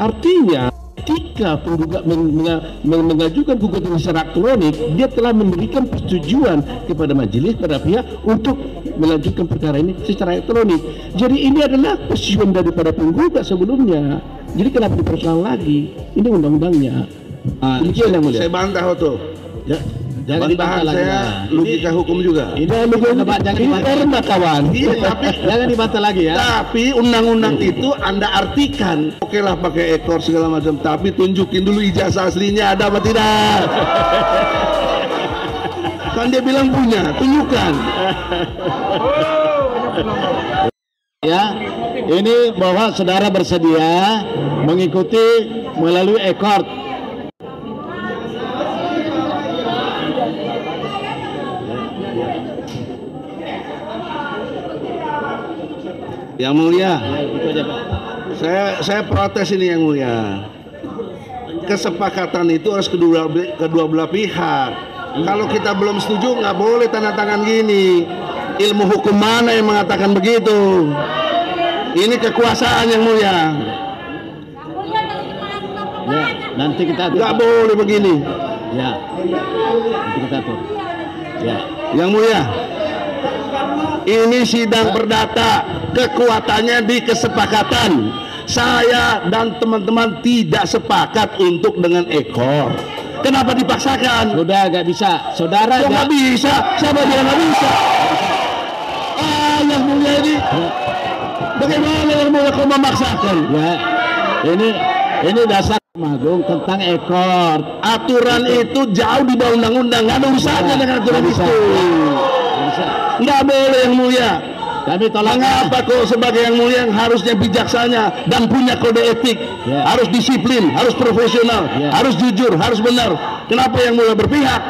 Artinya ketika penggugat mengajukan gugatan secara elektronik, dia telah memberikan persetujuan kepada majelis pada pihak untuk melanjutkan perkara ini secara elektronik. Jadi ini adalah persetujuan daripada penggugat sebelumnya. Jadi kenapa dipersoalkan lagi? Ini undang-undangnya. Saya bantah tuh. Ya, jangan bantahan dibantah saya lagi. logika hukum juga. Ini jangan dibantah kawan. Iya, tapi Jangan dibantah lagi ya. Tapi undang-undang itu Anda artikan. Oke lah pakai ekor segala macam, tapi tunjukin dulu ijazah aslinya ada apa tidak. Kan dia bilang punya, tunjukkan. Ya, ini bahwa saudara bersedia mengikuti melalui ekor. Yang mulia, saya protes ini yang mulia. Kesepakatan itu harus kedua belah pihak. Kalau kita belum setuju nggak boleh tanda tangan gini. Ilmu hukum mana yang mengatakan begitu? Ini kekuasaan yang mulia. Ya, nanti kita atur. Nggak boleh begini. Ya, nanti kita atur. Ya, Yang mulia, ini sidang perdata, kekuatannya di kesepakatan. Saya dan teman-teman tidak sepakat untuk dengan ekor. Kenapa dipaksakan? sudah nggak bisa, saudara. Kok nggak bisa? Siapa bilang nggak bisa? Yang mulia ini, bagaimana yang mulia kau memaksakan? Ya, ini dasar Agung tentang ekor. Aturan itu jauh di bawah undang-undang, nggak ada urusannya dengan aturan Nggak bisa. itu. Nggak bisa. Nggak boleh yang mulia. Kami tolak. Mengapa kau sebagai yang mulia yang harusnya bijaksana dan punya kode etik, Ya. harus disiplin, harus profesional, Ya. harus jujur, harus benar. Kenapa yang mulia berpihak?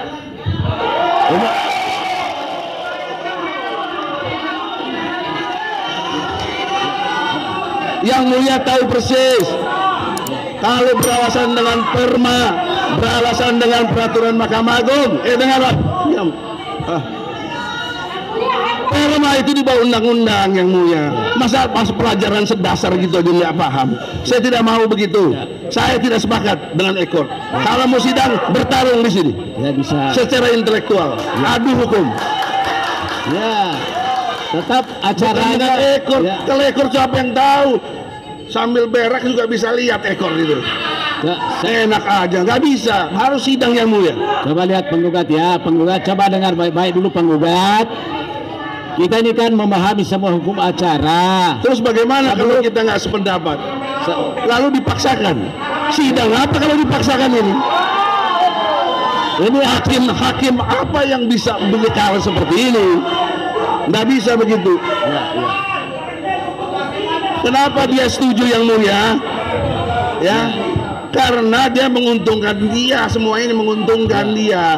Yang mulia tahu persis kalau beralasan dengan perma, beralasan dengan peraturan Mahkamah Agung. Dengar, diam. Perma itu di bawah undang-undang yang mulia. Masa pelajaran sedasar gitu aja nggak paham. Saya tidak mau begitu. Saya tidak sepakat dengan ekor. Kalau mau sidang bertarung di sini. Ya bisa. Secara intelektual, adu hukum. Ya, tetap Bukan acaranya dengan ekor. Ya. Kalau ekor siapa yang tahu? Sambil berak juga bisa lihat ekor itu. Ya, Enak aja, nggak bisa. Harus sidang yang mulia. coba lihat penggugat ya, penggugat coba dengar baik-baik dulu penggugat. Kita ini kan memahami semua hukum acara. Terus bagaimana kalau kita nggak sependapat? Lalu dipaksakan. Sidang apa kalau dipaksakan ini? Ini hakim apa yang bisa berbicara seperti ini? Nggak bisa begitu. Ya, ya. Kenapa dia setuju yang mulia? Ya, karena dia menguntungkan dia. Semua ini menguntungkan dia.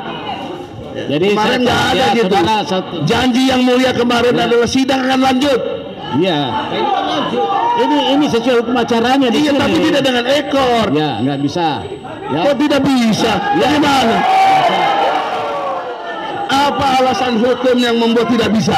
Jadi Kemarin nggak ada gitu. saudara, Janji yang mulia kemarin adalah sidang akan lanjut. Iya. Ini sesuai hukum acaranya di Iya, sini. tapi tidak dengan ekor. Ya, nggak bisa. Ya. Kok tidak bisa? Bagaimana? Apa alasan hukum yang membuat tidak bisa?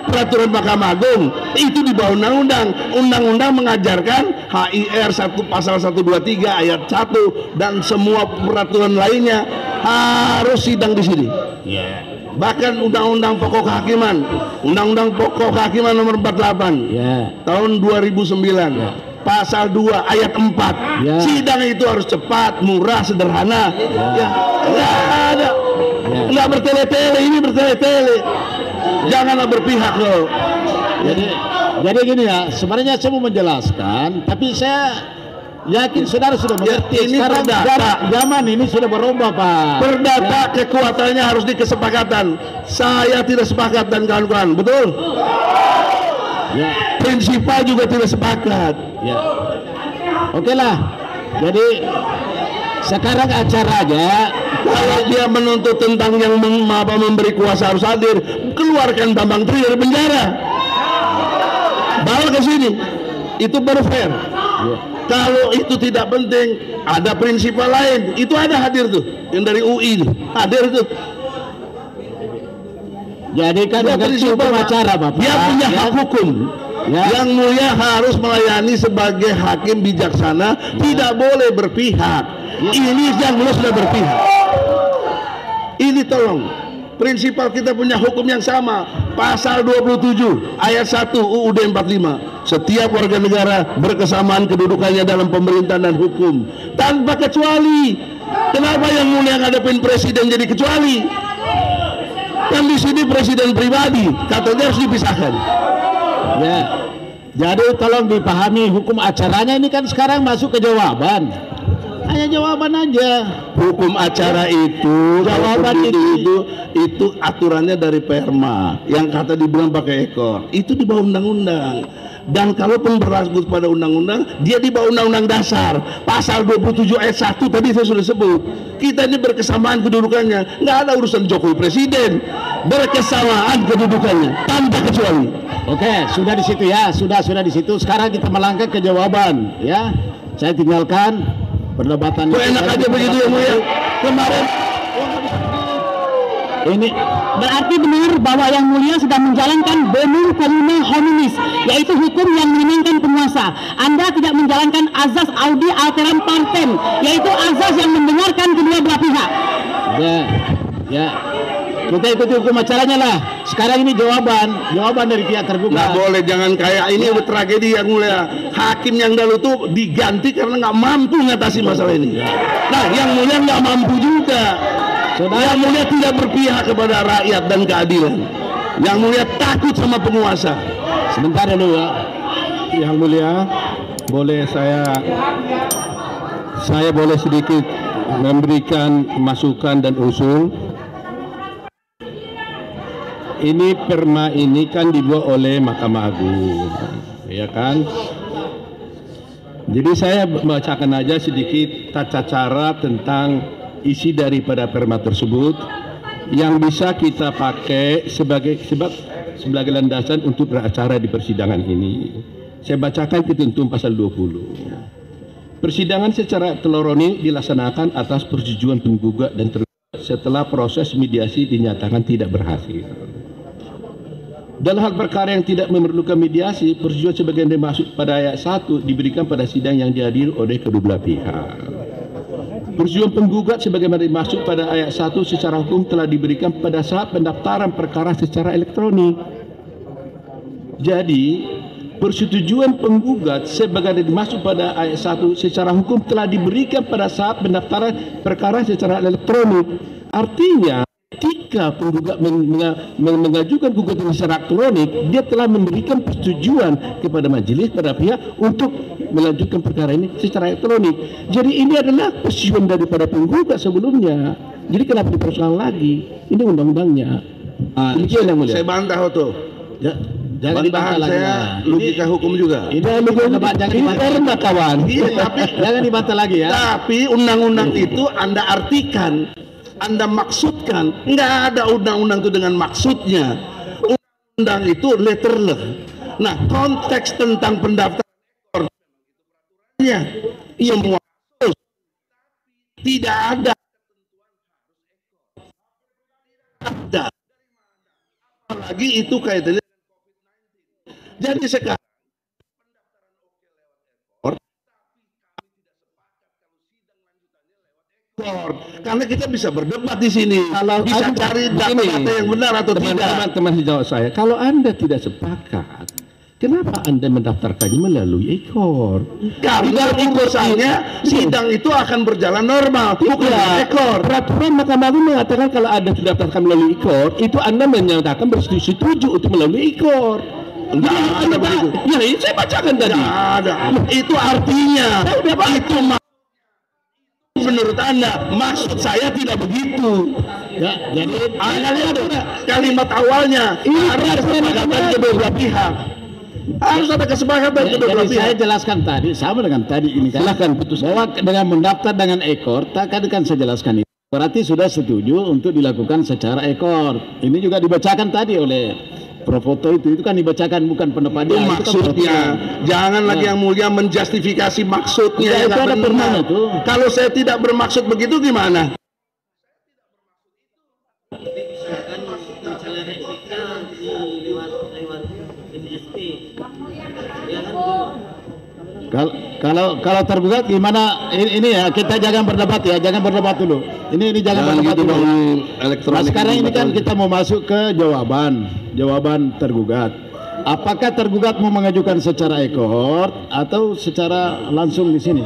Peraturan Mahkamah Agung itu di bawah undang-undang. Undang-undang mengajarkan HIR 1 pasal 123 ayat 1 dan semua peraturan lainnya harus sidang di sini. Ya. Bahkan Undang-Undang Pokok Kehakiman, Undang-Undang Pokok Kehakiman nomor 48 Ya. tahun 2009. Pasal 2 ayat 4. Ya. Sidang itu harus cepat, murah, sederhana. Ya, nggak ada. Ya. Nggak bertele-tele, ini bertele-tele. Janganlah berpihak loh. Jadi gini ya, sebenarnya saya mau menjelaskan, tapi saya yakin saudara sudah mengerti. ini Sekarang perdata. zaman ini sudah berubah, Pak. Perdata kekuatannya harus di kesepakatan. Saya tidak sepakat dan kawan-kawan, betul? Ya, Prinsipal juga tidak sepakat. ya. Oke lah. Jadi sekarang acaranya Kalau dia menuntut tentang yang memberi kuasa harus hadir, keluarkan Bambang Tri dari penjara, bawa ke sini, itu baru fair. ya. Kalau itu tidak penting, ada prinsipal lain, itu ada hadir tuh, yang dari UI tuh, hadir tuh. Jadi kan Dia mengerti prinsipal, hukum Pak. acara, Bapak. Dia punya Ya. hak hukum. Ya. Yang mulia harus melayani sebagai hakim bijaksana, tidak boleh berpihak. Ini yang mulia sudah berpihak. Ini tolong. Prinsipal kita punya hukum yang sama. Pasal 27 ayat 1 UUD 45. Setiap warga negara berkesamaan kedudukannya dalam pemerintahan dan hukum tanpa kecuali. Kenapa yang mulia ngadepin presiden jadi kecuali? Kan di sini presiden pribadi, katanya harus dipisahkan. Ya. Jadi tolong dipahami hukum acaranya ini kan sekarang masuk ke jawaban. Hanya jawaban aja. Hukum acara itu, Jawaban itu aturannya dari Perma yang kata dibilang pakai ekor. Itu di bawah undang-undang. Dan kalaupun berlaku pada undang-undang, dia di bawah undang-undang dasar. Pasal 27 ayat 1 tadi saya sudah sebut. Kita ini berkesamaan kedudukannya. Nggak ada urusan Jokowi presiden. Berkesamaan kedudukannya tanpa kecuali. Oke, sudah di situ ya, sudah di situ. Sekarang kita melangkah ke jawaban, ya. Saya tinggalkan perdebatan. Kok enak aja begitu ya mulia? Kemarin Ini berarti benar bahwa yang mulia sedang menjalankan bonum commune hominis, yaitu hukum yang menyenangkan penguasa. Anda tidak menjalankan azas audi alteram partem, yaitu azas yang mendengarkan kedua belah pihak. Ya. Kita ikuti hukum acaranya lah. Sekarang ini jawaban dari pihak tergugat. nggak boleh, jangan kayak ini udah tragedi yang mulia. Hakim yang dahulu tuh diganti karena nggak mampu mengatasi masalah ini. Nah, yang mulia nggak mampu juga. Yang mulia tidak berpihak kepada rakyat dan keadilan. Yang mulia takut sama penguasa. Sebentar dulu ya. Yang mulia, boleh saya boleh sedikit memberikan masukan dan usul. Ini Perma ini kan dibuat oleh Mahkamah Agung, ya kan? Jadi saya bacakan aja sedikit tata cara tentang isi daripada Perma tersebut yang bisa kita pakai sebagai landasan untuk beracara di persidangan ini. Saya bacakan ketentuan pasal 20. Persidangan secara elektronik dilaksanakan atas persetujuan penggugat dan tergugat setelah proses mediasi dinyatakan tidak berhasil. Dalam hal perkara yang tidak memerlukan mediasi, persetujuan sebagaimana dimaksud pada ayat 1 diberikan pada sidang yang dihadiri oleh kedua belah pihak. Persetujuan penggugat sebagaimana dimaksud pada ayat 1 secara hukum telah diberikan pada saat pendaftaran perkara secara elektronik. Jadi, persetujuan penggugat sebagaimana dimaksud pada ayat 1 secara hukum telah diberikan pada saat pendaftaran perkara secara elektronik. Artinya, ketika penggugat mengajukan gugatan secara elektronik, dia telah memberikan persetujuan kepada majelis pada pihak untuk melanjutkan perkara ini secara elektronik. Jadi ini adalah persetujuan daripada penggugat sebelumnya. Jadi kenapa dipersoalkan lagi? Ini undang-undangnya. Demikian yang mulia. Saya bantah tuh. Ya, jangan dibantah lagi. Saya logika hukum juga. Ini jangan dibantah kawan. Iya, tapi jangan dibantah lagi ya. Tapi undang-undang itu Anda artikan, Anda maksudkan. Nggak ada undang-undang itu dengan maksudnya. Undang-undang itu letterless. Nah, konteks tentang pendaftaran semua tidak ada. Apalagi itu kaitannya. Jadi sekarang karena kita bisa berdebat di sini, Kalau bisa cari data-data yang benar atau tidak. Teman-teman sejauh saya, kalau Anda tidak sepakat, kenapa Anda mendaftarkannya melalui ekor? Karena urusannya sidang itu akan berjalan normal, bukan ekor. Peraturan Mahkamah Agung mengatakan kalau Anda daftarkan melalui ekor, itu Anda menyatakan bersetuju untuk melalui ekor. Enggak ada begitu. Ya, ini saya bacakan tadi. Enggak ada. Itu artinya. Itu menurut Anda, maksud saya tidak begitu. Ya, jadi Anda lihat kalimat awalnya harus kesepakatan kedua belah pihak. Harus ada kesepakatan kedua belah jadi pihak. saya jelaskan tadi sama dengan tadi ini kan. Silahkan putus. Bahwa dengan mendaftar dengan ekor, tadi kan saya jelaskan itu. Berarti sudah setuju untuk dilakukan secara ekor. Ini juga dibacakan tadi oleh Prof. Foto itu kan dibacakan bukan pendapat Itu dia. maksudnya, jangan lagi yang mulia menjustifikasi maksudnya. Itu ada benar. firmannya tuh. Kalau saya tidak bermaksud begitu gimana? Misalkan masalah replika lewat NSP Kalau tergugat gimana? Ini ya, kita jangan berdebat ya, jangan berdebat dulu. Ini jangan berdebat gitu dulu. Nah, sekarang ini kan kita mau masuk ke jawaban tergugat. Apakah tergugat mau mengajukan secara ekor atau secara langsung di sini?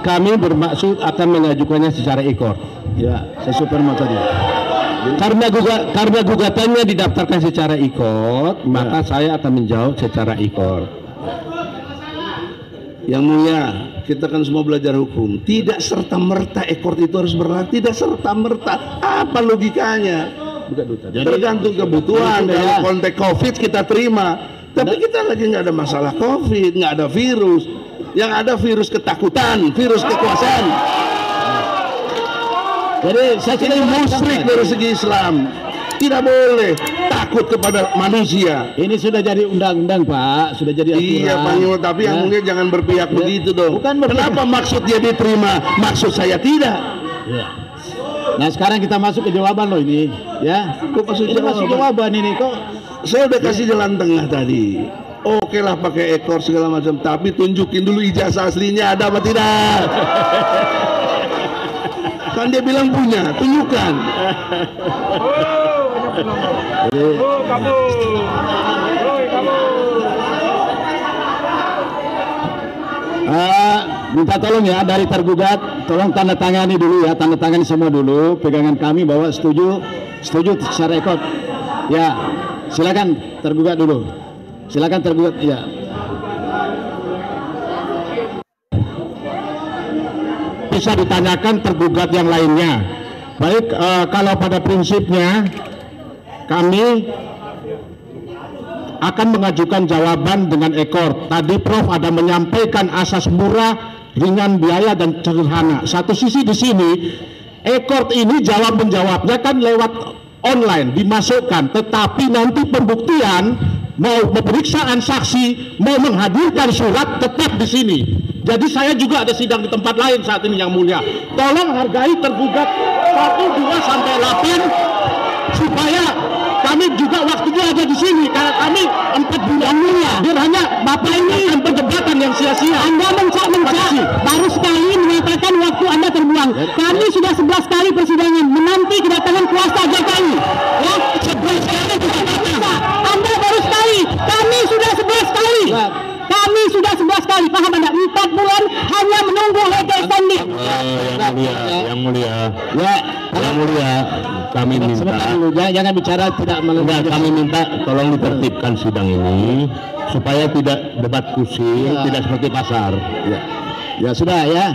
Kami bermaksud akan mengajukannya secara ekor. Ya, sesuai perma tadi. Karena gugatannya didaftarkan secara ikot, maka saya akan menjawab secara ikot. Yang mulia, kita kan semua belajar hukum. Tidak serta merta ekor itu harus berlaku. Tidak serta merta. Apa logikanya? Tergantung kebutuhan. Dalam konteks COVID kita terima. Tapi kita lagi nggak ada masalah COVID, nggak ada virus. Yang ada virus ketakutan, virus kekuasaan. Jadi saya ini musyrik dari segi Islam, tidak boleh takut kepada manusia. Ini sudah jadi undang-undang Pak, sudah jadi aturan. Iya Pak Nyul, tapi yang mungkin jangan berpihak begitu dong. Bukan kenapa maksud dia diterima, maksud saya tidak. Ya. Nah sekarang kita masuk ke jawaban loh ini, ya. Kok masuk jawaban ini kok? Saya udah kasih jalan tengah tadi. Oke lah pakai ekor segala macam, tapi tunjukin dulu ijazah aslinya ada apa tidak. Kan dia bilang punya, tunjukkan. Minta tolong ya dari tergugat, tolong tanda tangani dulu ya, tanda tangani semua dulu, pegangan kami bahwa setuju secara ekor. Ya, silakan tergugat dulu. Silakan tergugat, ya. Bisa ditanyakan tergugat yang lainnya. Baik, kalau pada prinsipnya kami akan mengajukan jawaban dengan ekor. Tadi Prof ada menyampaikan asas murah, ringan biaya dan sederhana. Satu sisi di sini ekor ini jawab menjawabnya kan lewat online dimasukkan, tetapi nanti pembuktian mau pemeriksaan saksi, mau menghadirkan surat tetap di sini. Jadi saya juga ada sidang di tempat lain saat ini yang mulia. Tolong hargai tergugat 1, 2 sampai 8 supaya kami juga waktunya ada di sini karena kami 4 bulan mulia. Biar hanya Bapak ini akan perdebatan yang sia-sia. Anda mencak-mencak baru sekali mengatakan waktu Anda terbuang. Kami sudah 11 kali persidangan menanti kedatangan kuasa JKI. Ya, 11 kali kita bisa. Anda baru sekali. Kami sudah 11 kali. Kami sudah 11 kali, paham Anda? 4 bulan hanya menunggu legal standing. Yang mulia, kami minta. Jangan bicara tidak melanggar. Kami minta tolong ditertibkan sidang ini supaya tidak debat kusir, tidak seperti pasar. Ya sudah ya.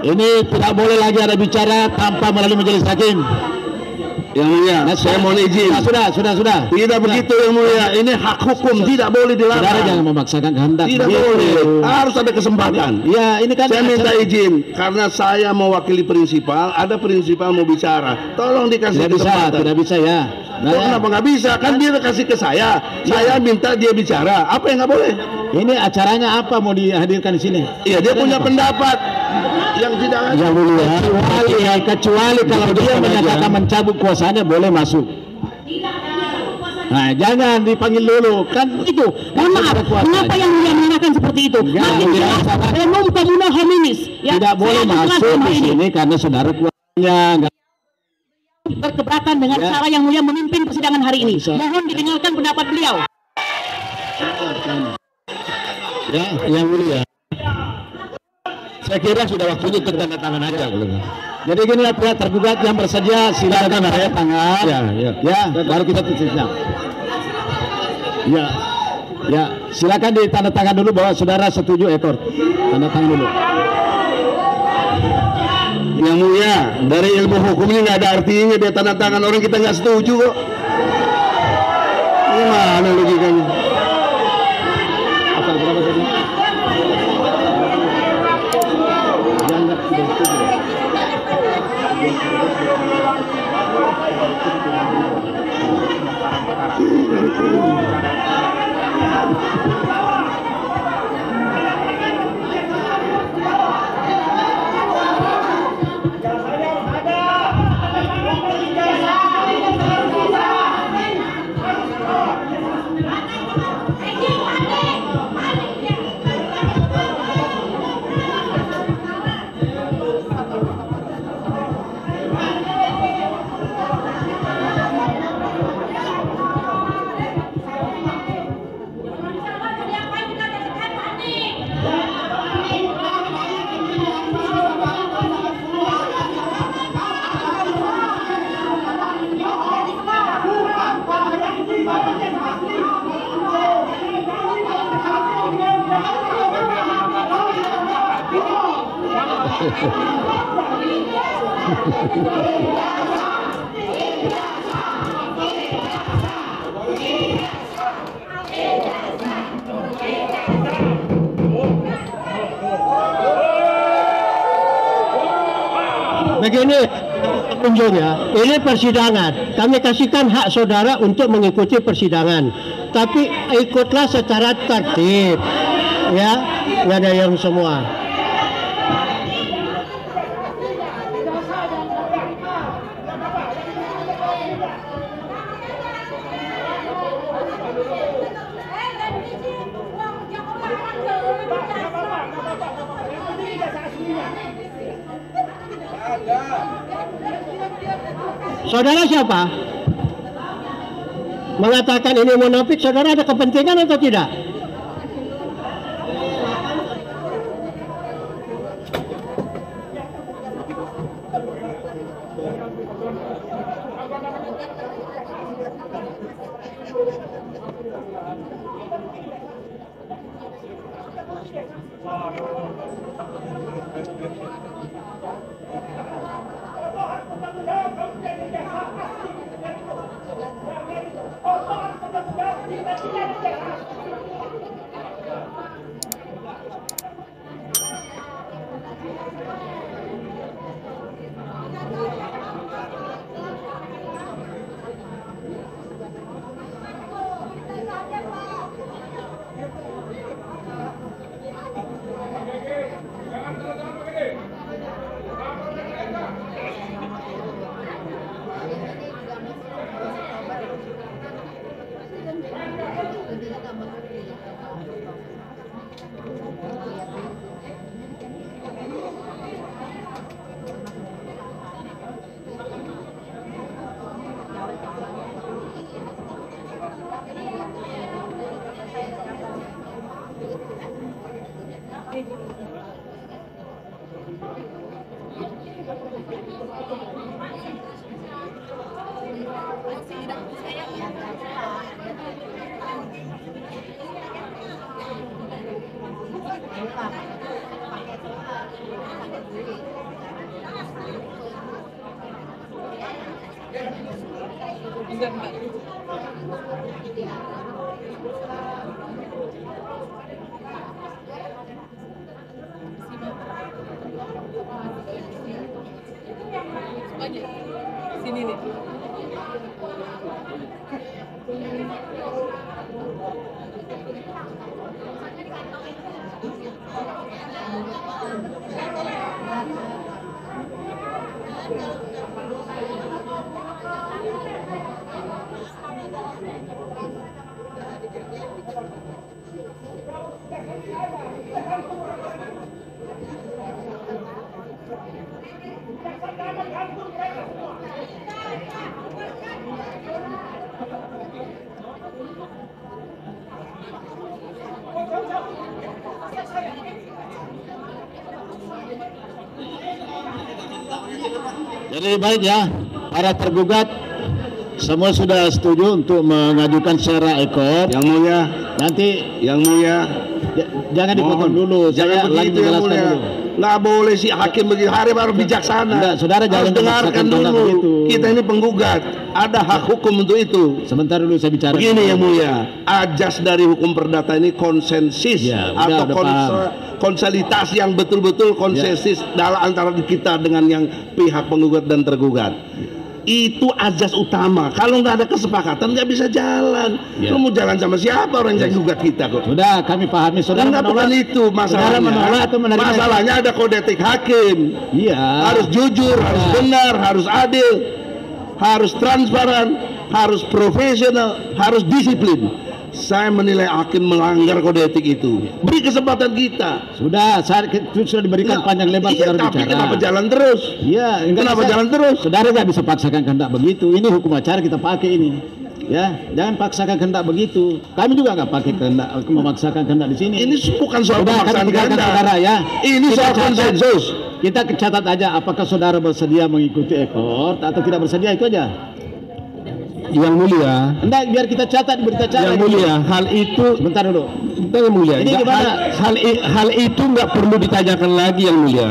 Ini tidak boleh lagi ada bicara tanpa melalui majelis hakim. Yang mulia, saya mohon izin. Sudah. Tidak begitu yang mulia. Ini hak hukum, tidak boleh dilarang. Saudara jangan memaksakan kehendak. Tidak boleh. Harus ada kesempatan. Ya, ini kan saya minta izin karena saya mewakili prinsipal. Ada prinsipal mau bicara. Tolong dikasih kesempatan. Tidak bisa ya. Nah, kenapa nggak bisa? Kan dia kasih ke saya. Saya minta dia bicara. Apa yang nggak boleh? Ini acaranya apa mau dihadirkan di sini? Iya, dia punya pendapat yang tidak ada. Ya boleh. Kecuali kalau dia menyatakan mencabut kuasanya boleh masuk. Nah, jangan dipanggil dulu kan itu. Maaf, kenapa yang mulia mengatakan seperti itu? Belum pembunuh hominis. Ya, tidak boleh masuk di sini karena saudara kuasanya berkeberatan dengan cara yang mulia memimpin persidangan hari ini. Mohon didengarkan pendapat beliau. Ya, yang mulia. Saya kira sudah waktunya tanda tangan aja. Jadi gini ya, pihak tergugat yang bersedia silakan tanda tangan. Ya, baru kita tulisnya. Ya, silakan ditanda tangan dulu bahwa saudara setuju ekor. Tanda tangan dulu. Yang mulia, dari ilmu hukumnya nggak ada artinya dia tanda tangan orang kita nggak setuju kok. Gimana logikanya? Asal berapa tadi? Dianggap sudah setuju. Begini pengunjungnya, ini persidangan. Kami kasihkan hak saudara untuk mengikuti persidangan, tapi ikutlah secara tertib, ya, nggak ada yang semua. Saudara siapa? Mengatakan ini munafik, saudara ada kepentingan atau tidak? Sini nih. Jadi baik ya, para tergugat semua sudah setuju untuk mengajukan secara ekor. Yang mulia, Nanti yang mulia, jangan dipotong dulu, jangan saya lagi begitu yang menjelaskan mulia. dulu. Nggak boleh si hakim begitu, hari baru bijaksana. Enggak, saudara harus jangan dengarkan memaksakan kehendak dulu. begitu. Kita ini penggugat, ada hak hukum untuk itu. Sebentar dulu saya bicara. Begini yang mulia, ajas dari hukum perdata ini konsensus Ya, atau udah paham. konsolidasi yang betul-betul konsensus dalam antara kita dengan yang pihak penggugat dan tergugat. Itu azas utama. Kalau nggak ada kesepakatan nggak bisa jalan. Ya. Lu mau jalan sama siapa orang yang gugat kita kok? Sudah kami pahami, saudara Enggak, bukan menolak. itu masalahnya. Saudara menolak atau menerima? Masalahnya ada kode etik hakim. Iya. Harus jujur, harus benar, harus adil, harus transparan, harus profesional, harus disiplin. Saya menilai hakim melanggar kode etik itu. Beri kesempatan kita. Sudah, itu sudah diberikan Nah, panjang lebar iya, saudara tapi bicara. kenapa jalan terus? Iya, Kenapa jalan terus? Saudara nggak bisa paksakan kehendak begitu. Ini hukum acara kita pakai ini. Ya, jangan paksakan kehendak begitu. Kami juga nggak pakai kehendak, memaksakan kehendak di sini. Ini bukan soal Sudah, pemaksaan kami tinggalkan kehendak. saudara ya. Ini Kita soal catat. konsensus. Kita catat aja apakah saudara bersedia mengikuti ekor atau tidak bersedia, itu aja. Yang mulia, Enggak, biar kita catat di berita acara. yang mulia, hal itu Sebentar dulu. yang mulia. Ini Nggak, gimana? hal itu nggak perlu ditanyakan lagi yang mulia.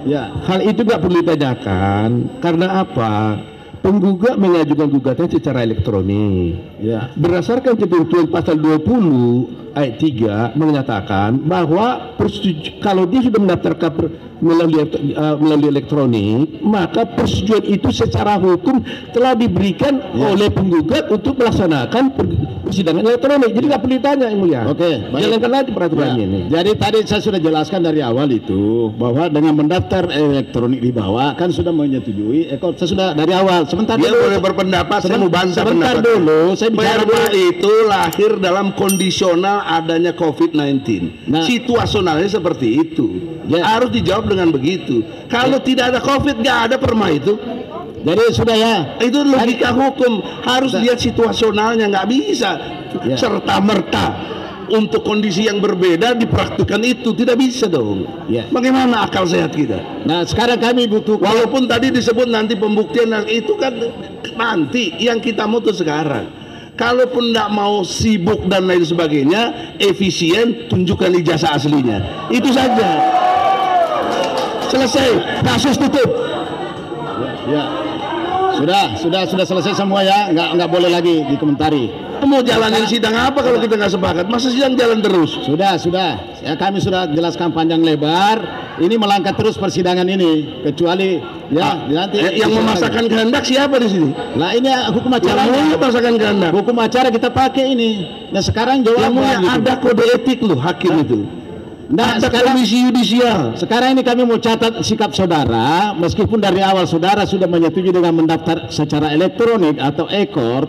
Ya. Hal itu nggak perlu ditanyakan. Karena apa? Penggugat mengajukan gugatan secara elektronik. Ya. Berdasarkan ketentuan pasal 20 ayat 3 menyatakan bahwa kalau dia sudah mendaftarkan melalui elektronik, maka persetujuan itu secara hukum telah diberikan oleh penggugat untuk melaksanakan persidangan elektronik. Jadi nggak perlu ditanya, Yang Mulia. Oke, baik. Jalankan lagi peraturannya ini. Jadi tadi saya sudah jelaskan dari awal itu bahwa dengan mendaftar elektronik di bawah kan sudah menyetujui. Saya sudah dari awal. Sebentar Dia dulu. boleh berpendapat, saya mau bantah Sebentar pendapat. dulu, saya bicara Perma dulu. itu lahir dalam kondisional adanya COVID-19. Nah. Situasionalnya seperti itu. Ya. Harus dijawab dengan begitu. Kalau tidak ada COVID, nggak ada perma itu. Jadi sudah ya. Itu logika hukum. Harus Sudah. lihat situasionalnya, nggak bisa Ya. serta merta untuk kondisi yang berbeda dipraktikkan itu, tidak bisa dong. Ya. Bagaimana akal sehat kita? Nah sekarang kami butuh. Walaupun tadi disebut nanti pembuktian yang itu kan nanti, yang kita mau tuh sekarang. Kalaupun nggak mau sibuk dan lain sebagainya, efisien, tunjukkan ijazah aslinya. Itu saja. Selesai, kasus tutup. Ya. Sudah selesai semua ya. Nggak boleh lagi dikomentari. Mau jalanin sidang apa kalau kita nggak sepakat? Masa sidang jalan terus? Sudah. Ya, kami sudah jelaskan panjang lebar. Ini melangkah terus persidangan ini, kecuali ya nanti. Yang memasakkan kehendak siapa di sini? Nah ini hukum Yang acara. mau memasakkan kehendak. Hukum acara kita pakai ini. Nah sekarang Yang jawaban. mulia, gitu. ada kode etik loh hakim itu. Nah Ada sekarang, komisi yudisial. sekarang ini kami mau catat sikap saudara. Meskipun dari awal saudara sudah menyetujui dengan mendaftar secara elektronik atau e-court,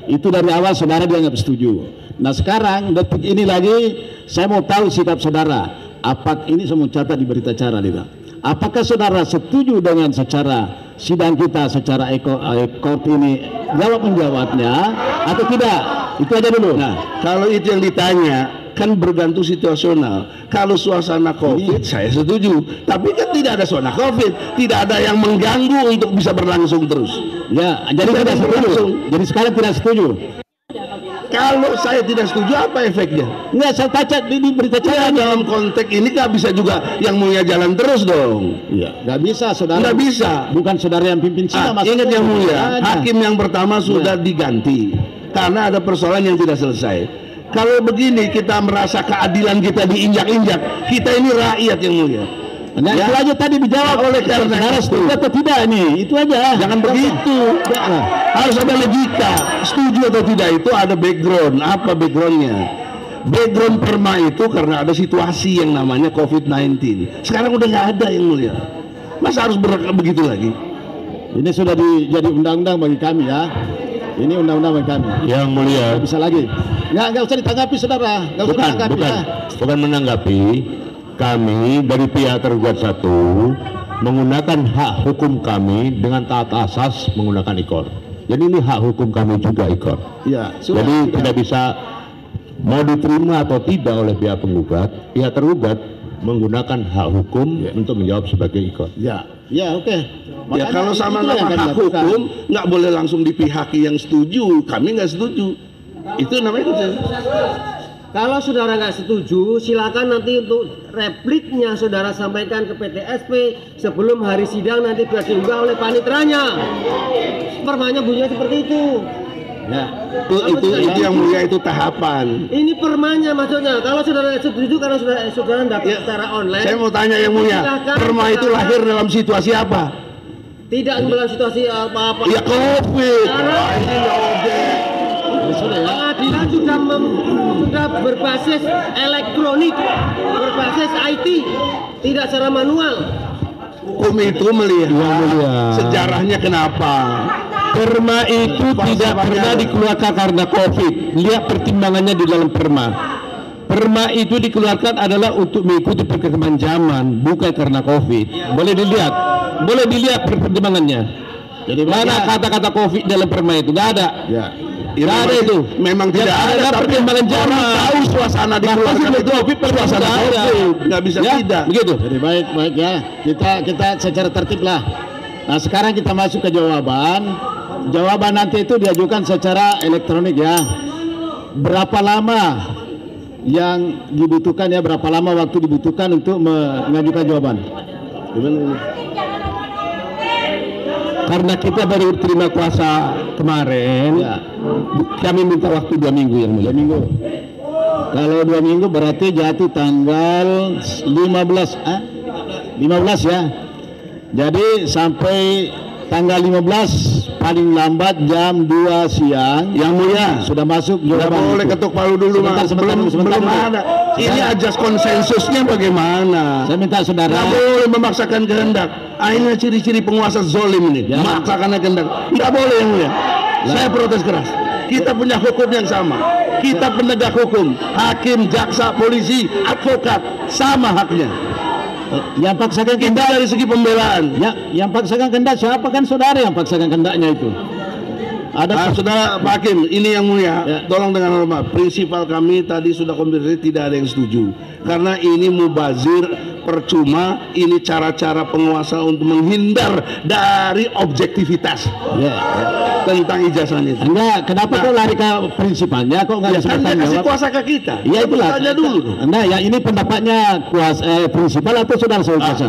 itu dari awal saudara dianggap setuju. Nah sekarang detik ini lagi saya mau tahu sikap saudara. Apa ini saya mau catat di berita acara kita. Apakah saudara setuju dengan secara sidang kita secara e-court ini menjawabnya atau tidak? Itu aja dulu. Nah, kalau itu yang ditanya kan bergantung situasional. Kalau suasana COVID saya setuju, tapi kan tidak ada suasana COVID, tidak ada yang mengganggu untuk bisa berlangsung terus. Ya, jadi Tidak tidak setuju. berlangsung. Jadi sekarang tidak setuju. Kalau saya tidak setuju, apa efeknya? Enggak, saya baca di berita Ya, acara. dalam konteks ini nggak bisa juga yang mulia jalan terus dong. Iya, nggak bisa saudara. Nggak bisa. Bukan saudara yang pimpin sidang. Ingat yang mulia, Ada. hakim yang pertama sudah diganti karena ada persoalan yang tidak selesai. Kalau begini kita merasa keadilan kita diinjak-injak, kita ini rakyat yang mulia. Nah, Ya. itu aja tadi dijawab oleh Karena saudara itu. setuju atau tidak nih. Itu aja. Jangan begitu. Harus ada logika. Setuju atau tidak itu ada background. Apa backgroundnya? Background perma itu karena ada situasi yang namanya COVID-19. Sekarang udah nggak ada yang mulia. Masa harus begitu lagi? Ini sudah jadi undang-undang bagi kami ya. Ini undang-undang bagi kami. Yang mulia, Nggak bisa lagi. Nggak usah ditanggapi saudara. Nggak usah ditanggapi ya. bukan menanggapi. Kami dari pihak tergugat 1 menggunakan hak hukum kami dengan taat asas menggunakan IKOR. Jadi ini hak hukum kami juga IKOR. Iya. Jadi tidak bisa mau diterima atau tidak oleh pihak penggugat, pihak tergugat menggunakan hak hukum untuk menjawab sebagai IKOR. Ya, oke. Ya kalau sama-sama itulah yang kami hak lakukan. hukum nggak boleh langsung dipihaki yang setuju. Kami nggak setuju. Itu namanya Kalau saudara nggak setuju, silakan nanti untuk repliknya saudara sampaikan ke PTSP sebelum hari sidang nanti sudah diunggah oleh panitranya. Permanya bunyinya seperti itu. Ya. itu yang mulia, itu tahapan. Ini permanya maksudnya. Kalau saudara nggak setuju karena saudara daftar Ya, secara online. Saya mau tanya yang mulia, silakan perma itu saudara- lahir dalam situasi apa? Tidak dalam situasi apa-apa. Ya COVID. Karena Sudah ya. pengadilan sudah berbasis elektronik, berbasis IT, tidak secara manual. Hukum itu melihat sejarahnya kenapa. Perma itu tidak pernah dikeluarkan karena COVID. Lihat pertimbangannya di dalam perma. Perma itu dikeluarkan adalah untuk mengikuti perkembangan zaman, bukan karena COVID. Boleh dilihat pertimbangannya. Jadi mana kata-kata COVID dalam perma itu? Nggak ada. Ya. Nggak ada itu. Memang tidak Yang ada, tapi pertimbangan orang zaman. tahu suasana dikeluarkan itu suasana COVID. Nggak bisa Ya, tidak. begitu. Jadi baik ya. Kita secara tertib lah. Nah sekarang kita masuk ke jawaban. Jawaban nanti itu diajukan secara elektronik ya. Berapa lama yang dibutuhkan ya? Berapa lama waktu dibutuhkan untuk mengajukan jawaban? Karena kita baru terima kuasa kemarin, Ya. kami minta waktu 2 minggu yang mulia. 2 minggu. Kalau 2 minggu berarti jatuh tanggal 15 ya. Jadi sampai tanggal 15 paling lambat jam 2 siang Yang mulia, sudah masuk nggak jawaban boleh itu. ketuk palu dulu, Sebentar, Mas. sebentar, Belum sebentar dulu. ada. Ini ajas konsensusnya bagaimana? Saya minta saudara. Nggak boleh memaksakan kehendak. Ini ciri-ciri penguasa zolim ini. Ya. Memaksakan kehendak. Nggak boleh yang mulia. Saya protes keras. Kita punya hukum yang sama. Kita penegak hukum, hakim, jaksa, polisi, advokat, sama haknya. Yang paksakan Kita kehendak, dari segi pembelaan. ya, yang paksakan kehendak siapa? Kan saudara yang paksakan kehendaknya itu. Ada Saudara Pak Hakim, ini yang mulia, Ya. tolong dengan hormat. Prinsipal kami tadi sudah konfirmasi, tidak ada yang setuju. Karena ini mubazir, percuma, ini cara-cara penguasa untuk menghindar dari objektivitas ya. tentang ijazahnya itu. Enggak, kenapa kok lari ke prinsipalnya? Kok nggak Ya, bisa kan dia bertanggung kasih jawab? kuasa ke kita. Iya itulah. Tanya dulu. Nah, ya ini pendapatnya prinsipal atau saudara kuasa?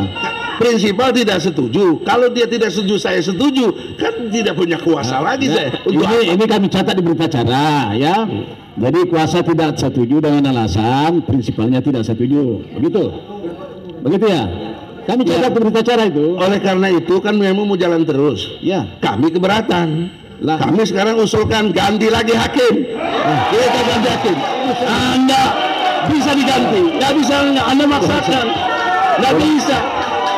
Prinsipal tidak setuju. Kalau dia tidak setuju, saya setuju. Kan tidak punya kuasa lagi saya. Untuk apa? Ini kami catat di berita acara ya. Jadi kuasa tidak setuju dengan alasan prinsipalnya tidak setuju. Begitu. Begitu ya. Kami catat di berita acara itu. Oleh karena itu kan memang mau jalan terus. Ya. Kami keberatan. Lah. Kami sekarang usulkan ganti lagi hakim. Kita ganti hakim. Anda bisa diganti. Nggak bisa Anda maksakan. Nggak bisa.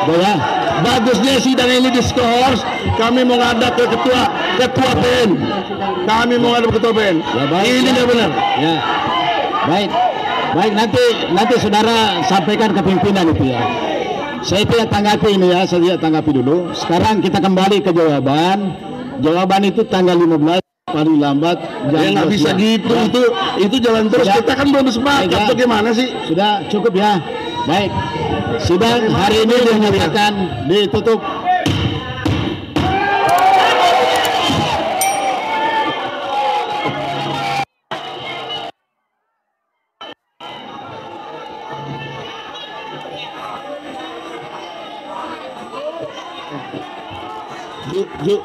Ya. Bagusnya sidang ini diskors. Kami mau ngadap ke ketua PN. Kami mau ngadap ke ketua PN. Ya, baik, Ini ya. nggak benar. Ya. Baik. Baik, nanti saudara sampaikan ke pimpinan itu ya. Saya tidak tanggapi ini ya, saya tidak tanggapi dulu. Sekarang kita kembali ke jawaban. Jawaban itu tanggal 15 paling lambat Ya nggak 12 bisa siang. gitu. Ya. Itu jalan terus. Ya. Kita kan belum sepakat. Baik, ya. Tuh gimana sih? Sudah cukup ya. Baik. Sidang hari ini dinyatakan ditutup. Yuk.